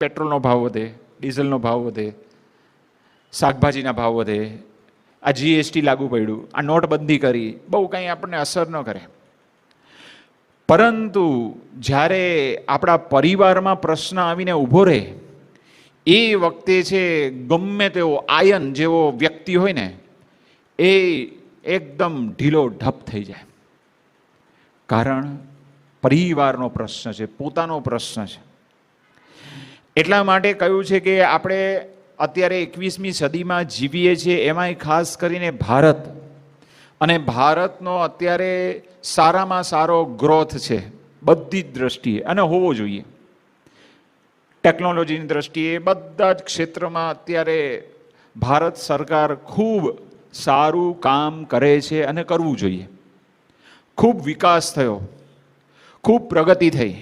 પેટ્રોલનો ભાવ વધે, ડીઝલનો ભાવ વધે, શાકભાજીના ભાવ વધે, આ જીએસટી લાગુ પડ્યું, આ નોટબંધી કરી, બહુ કંઈ આપણને અસર ન કરે. પરંતુ જ્યારે આપણા પરિવારમાં પ્રશ્ન આવીને ઊભો રહે એ વખતે છે ગમે તેવો આયન જેવો વ્યક્તિ હોય ને એ એકદમ ઢીલો ઢપ થઈ જાય. કારણ પરિવારનો પ્રશ્ન છે, પોતાનો પ્રશ્ન છે. એટલા માટે કહ્યું છે કે આપણે અત્યારે 21મી સદીમાં જીવીએ છીએ, એમાંય ખાસ કરીને ભારત, અને ભારતનો અત્યારે સારામાં સારો ગ્રોથ છે બધી જ દ્રષ્ટિએ, અને હોવો જોઈએ. ટેકનોલોજીની દ્રષ્ટિએ બધા જ ક્ષેત્રમાં અત્યારે ભારત સરકાર ખૂબ સારું કામ કરે છે અને કરવું જોઈએ. ખૂબ વિકાસ થયો, ખૂબ પ્રગતિ થઈ,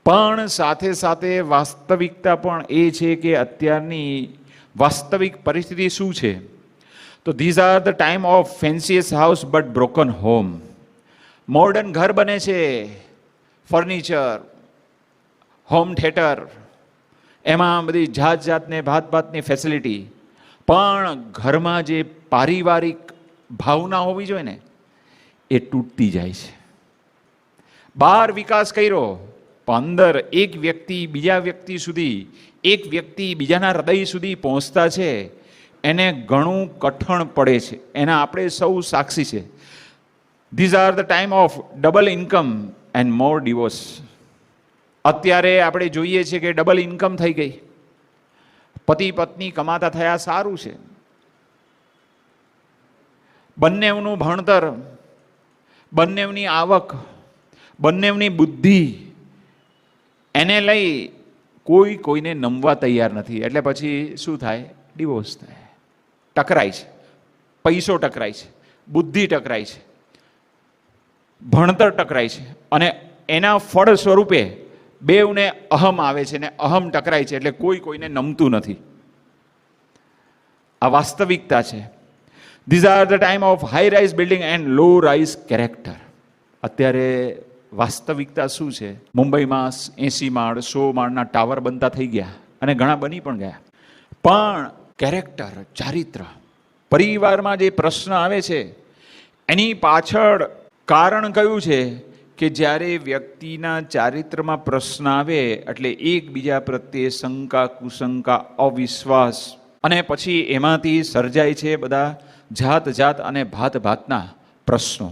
પણ સાથે સાથે વાસ્તવિકતા પણ એ છે કે અત્યારની વાસ્તવિક પરિસ્થિતિ શું છે? તો these are the time of fanciest house but broken home. Modern ઘર બને છે, ફર્નિચર, હોમ થિયેટર, એમાં બધી જાત જાતને ભાત ભાતની ફેસિલિટી, પણ ઘરમાં જે પારિવારિક ભાવના હોવી જોઈએ ને એ તૂટતી જાય છે. બહાર વિકાસ કર્યો, અંદર એક વ્યક્તિ બીજા વ્યક્તિ સુધી, એક વ્યક્તિ બીજાના હૃદય સુધી પહોંચતા છે એને ઘણું કઠણ પડે છે. એના આપણે સૌ સાક્ષી છે. These are the time of double income and more divorce. અત્યારે આપણે જોઈએ છીએ કે ડબલ ઇન્કમ થઈ ગઈ. પતિ પત્ની કમાતા થયા, સારું છે. બંનેવનું ભણતર, બંનેવની આવક, બંનેવની બુદ્ધિ, એને લઈ કોઈ કોઈને નમવા તૈયાર નથી. એટલે પછી શું થાય? ડિવોર્સ થાય. ટકરાય છે, પૈસો ટકરાય છે, બુદ્ધિ ટકરાય છે, ભણતર ટકરાય છે, અને એના ફળ સ્વરૂપે બેવને અહમ આવે છે ને અહમ ટકરાય છે. એટલે કોઈ કોઈને નમતું નથી. આ વાસ્તવિકતા છે. These are the time of high rise building and low rise character. અત્યારે વાસ્તવિકતા શું છે? મુંબઈમાં 80 માળ 100 માળના ટાવર બનતા થઈ ગયા, અને ઘણા બની પણ ગયા, પણ કેરેક્ટર, ચારિત્ર, પરિવારમાં જે પ્રશ્ન આવે છે એની પાછળ કારણ કયું છે? કે જ્યારે વ્યક્તિના ચારિત્રમાં પ્રશ્ન આવે એટલે એકબીજા પ્રત્યે શંકા, કુશંકા, અવિશ્વાસ, અને પછી એમાંથી સર્જાય છે બધા જાત જાત અને ભાત ભાતના પ્રશ્નો.